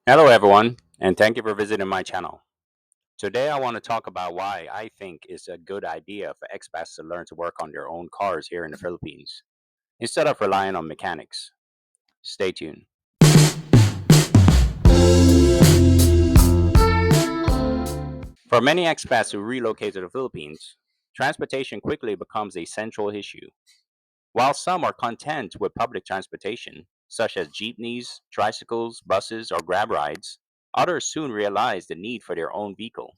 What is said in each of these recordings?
Hello, everyone, and thank you for visiting my channel. Today, I want to talk about why I think it's a good idea for expats to learn to work on their own cars here in the Philippines instead of relying on mechanics. Stay tuned. For many expats who relocate to the Philippines, transportation quickly becomes a central issue. While some are content with public transportation, such as jeepneys, tricycles, buses, or grab rides, others soon realize the need for their own vehicle.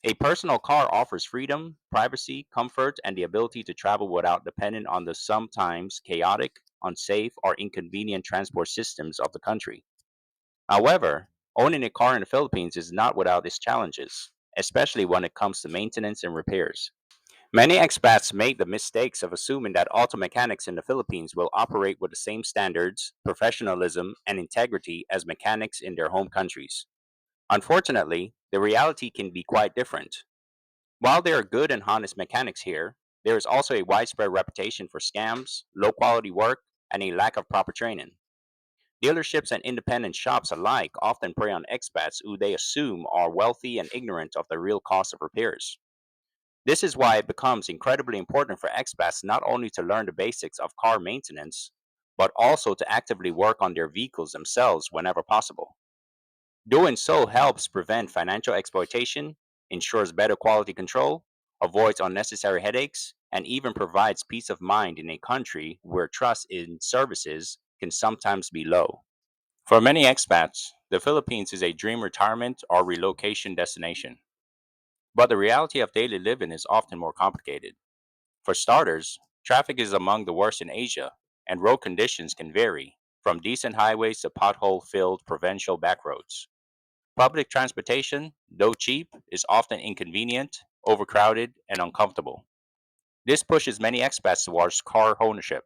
A personal car offers freedom, privacy, comfort, and the ability to travel without depending on the sometimes chaotic, unsafe, or inconvenient transport systems of the country. However, owning a car in the Philippines is not without its challenges, especially when it comes to maintenance and repairs. Many expats make the mistakes of assuming that auto mechanics in the Philippines will operate with the same standards, professionalism, and integrity as mechanics in their home countries. Unfortunately, the reality can be quite different. While there are good and honest mechanics here, there is also a widespread reputation for scams, low quality work, and a lack of proper training. Dealerships and independent shops alike often prey on expats who they assume are wealthy and ignorant of the real cost of repairs. This is why it becomes incredibly important for expats not only to learn the basics of car maintenance, but also to actively work on their vehicles themselves whenever possible. Doing so helps prevent financial exploitation, ensures better quality control, avoids unnecessary headaches, and even provides peace of mind in a country where trust in services can sometimes be low. For many expats, the Philippines is a dream retirement or relocation destination. But the reality of daily living is often more complicated. For starters, traffic is among the worst in Asia, and road conditions can vary, from decent highways to pothole filled provincial backroads. Public transportation, though cheap, is often inconvenient, overcrowded, and uncomfortable. This pushes many expats towards car ownership.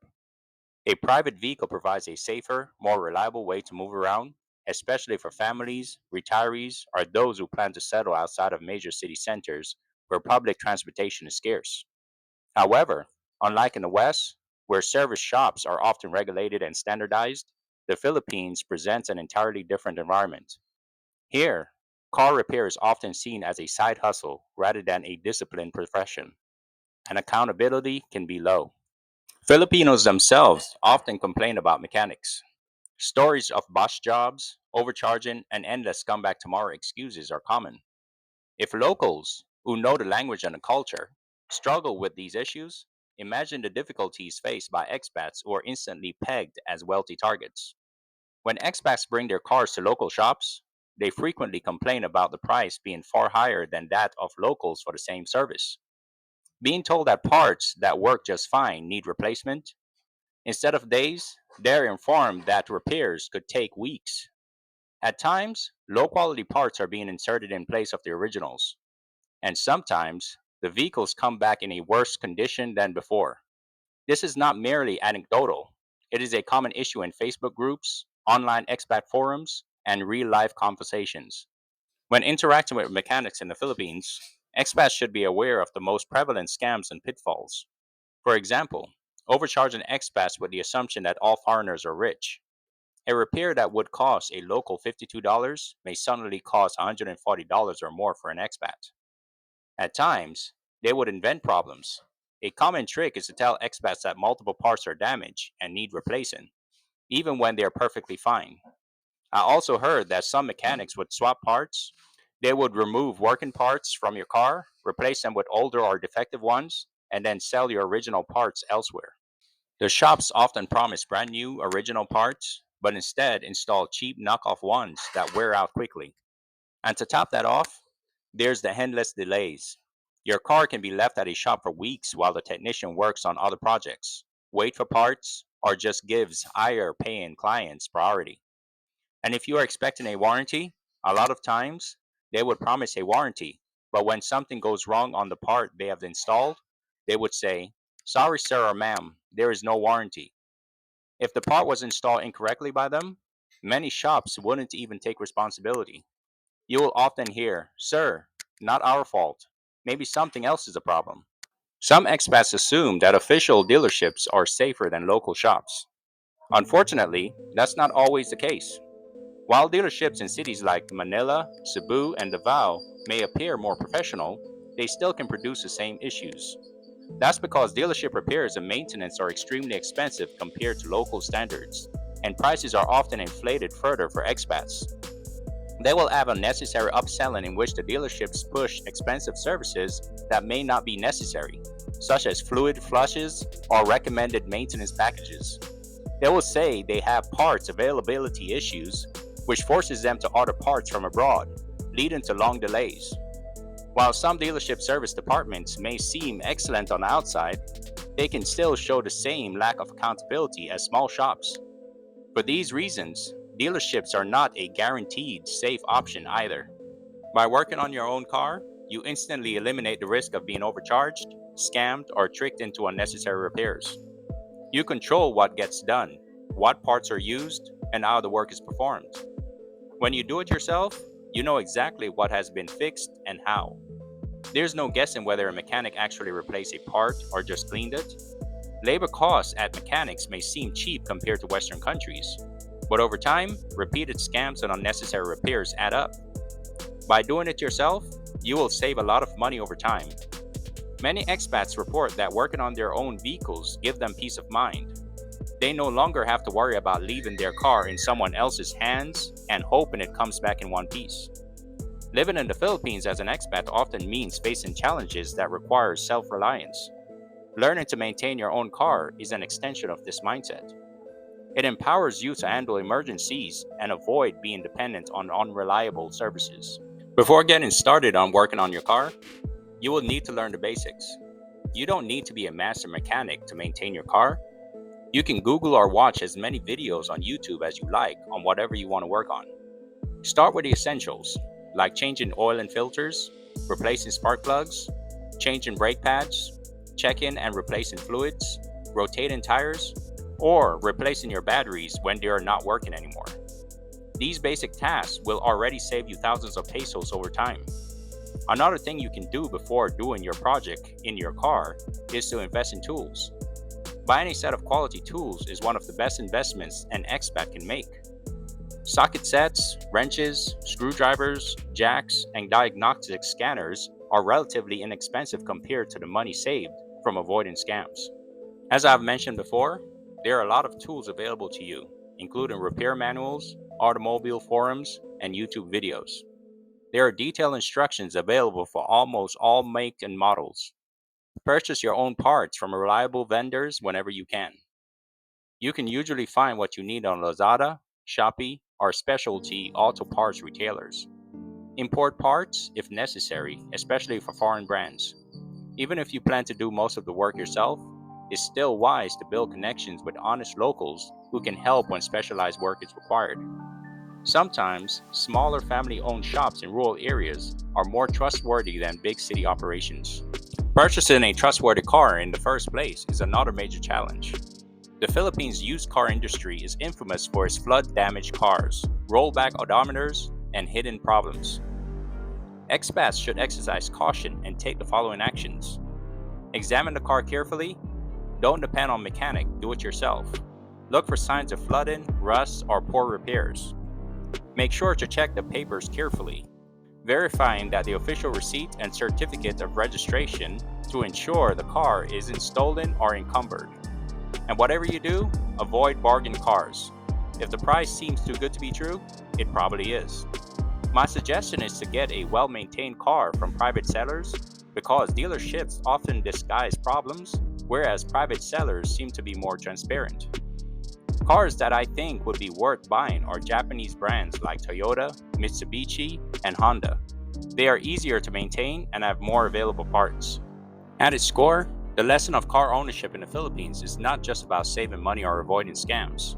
A private vehicle provides a safer, more reliable way to move around, especially for families, retirees, or those who plan to settle outside of major city centers where public transportation is scarce. However, unlike in the West, where service shops are often regulated and standardized, the Philippines presents an entirely different environment. Here, car repair is often seen as a side hustle rather than a disciplined profession, and accountability can be low. Filipinos themselves often complain about mechanics. Stories of bus jobs, overcharging, and endless come back tomorrow excuses are common. If locals, who know the language and the culture, struggle with these issues, imagine the difficulties faced by expats who are instantly pegged as wealthy targets. When expats bring their cars to local shops, they frequently complain about the price being far higher than that of locals for the same service. Being told that parts that work just fine need replacement, instead of days, they're informed that repairs could take weeks. At times, low quality parts are being inserted in place of the originals, and sometimes the vehicles come back in a worse condition than before. This is not merely anecdotal, it is a common issue in Facebook groups, online expat forums, and real life conversations. When interacting with mechanics in the Philippines, expats should be aware of the most prevalent scams and pitfalls. For example, overcharging expats with the assumption that all foreigners are rich. A repair that would cost a local $52 may suddenly cost $140 or more for an expat. At times, they would invent problems. A common trick is to tell expats that multiple parts are damaged and need replacing, even when they are perfectly fine. I also heard that some mechanics would swap parts. They would remove working parts from your car, replace them with older or defective ones, and then sell your original parts elsewhere. The shops often promise brand new original parts, but instead install cheap knockoff ones that wear out quickly. And to top that off, there's the endless delays. Your car can be left at a shop for weeks while the technician works on other projects, wait for parts, or just gives higher paying clients priority. And if you are expecting a warranty, a lot of times they would promise a warranty, but when something goes wrong on the part they have installed, they would say, "Sorry, sir or ma'am, there is no warranty." If the part was installed incorrectly by them, many shops wouldn't even take responsibility. You will often hear, "Sir, not our fault. Maybe something else is a problem." Some expats assume that official dealerships are safer than local shops. Unfortunately, that's not always the case. While dealerships in cities like Manila, Cebu, and Davao may appear more professional, they still can produce the same issues. That's because dealership repairs and maintenance are extremely expensive compared to local standards, and prices are often inflated further for expats. They will have unnecessary upselling in which the dealerships push expensive services that may not be necessary, such as fluid flushes or recommended maintenance packages. They will say they have parts availability issues, which forces them to order parts from abroad, leading to long delays. While some dealership service departments may seem excellent on the outside, they can still show the same lack of accountability as small shops. For these reasons, dealerships are not a guaranteed safe option either. By working on your own car, you instantly eliminate the risk of being overcharged, scammed, or tricked into unnecessary repairs. You control what gets done, what parts are used, and how the work is performed. When you do it yourself, you know exactly what has been fixed and how. There's no guessing whether a mechanic actually replaced a part or just cleaned it. Labor costs at mechanics may seem cheap compared to Western countries, but over time, repeated scams and unnecessary repairs add up. By doing it yourself, you will save a lot of money over time. Many expats report that working on their own vehicles give them peace of mind. They no longer have to worry about leaving their car in someone else's hands and hoping it comes back in one piece. Living in the Philippines as an expat often means facing challenges that require self-reliance. Learning to maintain your own car is an extension of this mindset. It empowers you to handle emergencies and avoid being dependent on unreliable services. Before getting started on working on your car, you will need to learn the basics. You don't need to be a master mechanic to maintain your car. You can Google or watch as many videos on YouTube as you like on whatever you want to work on. Start with the essentials, like changing oil and filters, replacing spark plugs, changing brake pads, checking and replacing fluids, rotating tires, or replacing your batteries when they are not working anymore. These basic tasks will already save you thousands of pesos over time. Another thing you can do before doing your project in your car is to invest in tools. Buying a set of quality tools is one of the best investments an expat can make. Socket sets, wrenches, screwdrivers, jacks, and diagnostic scanners are relatively inexpensive compared to the money saved from avoiding scams. As I've mentioned before, there are a lot of tools available to you, including repair manuals, automobile forums, and YouTube videos. There are detailed instructions available for almost all make and models. Purchase your own parts from reliable vendors whenever you can. You can usually find what you need on Lazada, Shopee, or specialty auto parts retailers. Import parts if necessary, especially for foreign brands. Even if you plan to do most of the work yourself, it's still wise to build connections with honest locals who can help when specialized work is required. Sometimes, smaller family owned shops in rural areas are more trustworthy than big city operations. Purchasing a trustworthy car in the first place is another major challenge. The Philippines' used car industry is infamous for its flood damaged cars, rollback odometers, and hidden problems. Expats should exercise caution and take the following actions. Examine the car carefully. Don't depend on mechanic, do it yourself. Look for signs of flooding, rust, or poor repairs. Make sure to check the papers carefully, verifying that the official receipt and certificate of registration to ensure the car isn't stolen or encumbered. And whatever you do, avoid bargain cars. If the price seems too good to be true, it probably is. My suggestion is to get a well-maintained car from private sellers because dealerships often disguise problems, whereas private sellers seem to be more transparent. Cars that I think would be worth buying are Japanese brands like Toyota, Mitsubishi, and Honda. They are easier to maintain and have more available parts. At its core, the lesson of car ownership in the Philippines is not just about saving money or avoiding scams.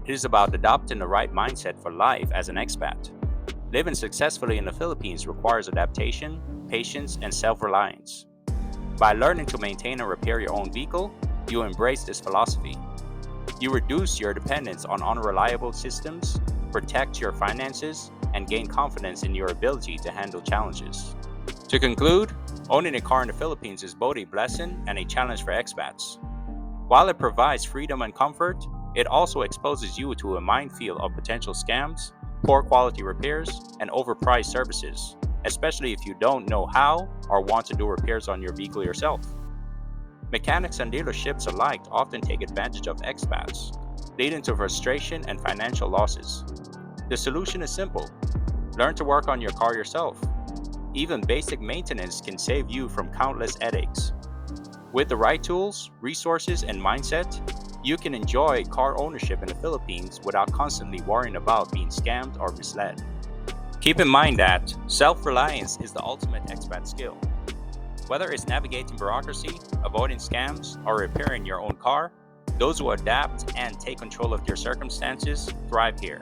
It is about adopting the right mindset for life as an expat. Living successfully in the Philippines requires adaptation, patience, and self-reliance. By learning to maintain and repair your own vehicle, you embrace this philosophy. You reduce your dependence on unreliable systems, protect your finances, and gain confidence in your ability to handle challenges. To conclude, owning a car in the Philippines is both a blessing and a challenge for expats. While it provides freedom and comfort, it also exposes you to a minefield of potential scams, poor quality repairs, and overpriced services, especially if you don't know how or want to do repairs on your vehicle yourself. Mechanics and dealerships alike often take advantage of expats, leading to frustration and financial losses. The solution is simple: learn to work on your car yourself. Even basic maintenance can save you from countless headaches. With the right tools, resources, and mindset, you can enjoy car ownership in the Philippines without constantly worrying about being scammed or misled. Keep in mind that self reliance is the ultimate expat skill. Whether it's navigating bureaucracy, avoiding scams, or repairing your own car, those who adapt and take control of their circumstances thrive here.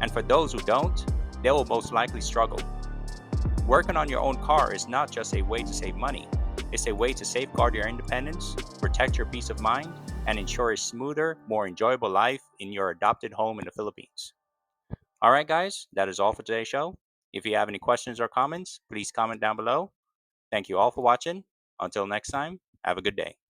And for those who don't, they will most likely struggle. Working on your own car is not just a way to save money, it's a way to safeguard your independence, protect your peace of mind, and ensure a smoother, more enjoyable life in your adopted home in the Philippines. Alright, guys, that is all for today's show. If you have any questions or comments, please comment down below. Thank you all for watching. Until next time, have a good day.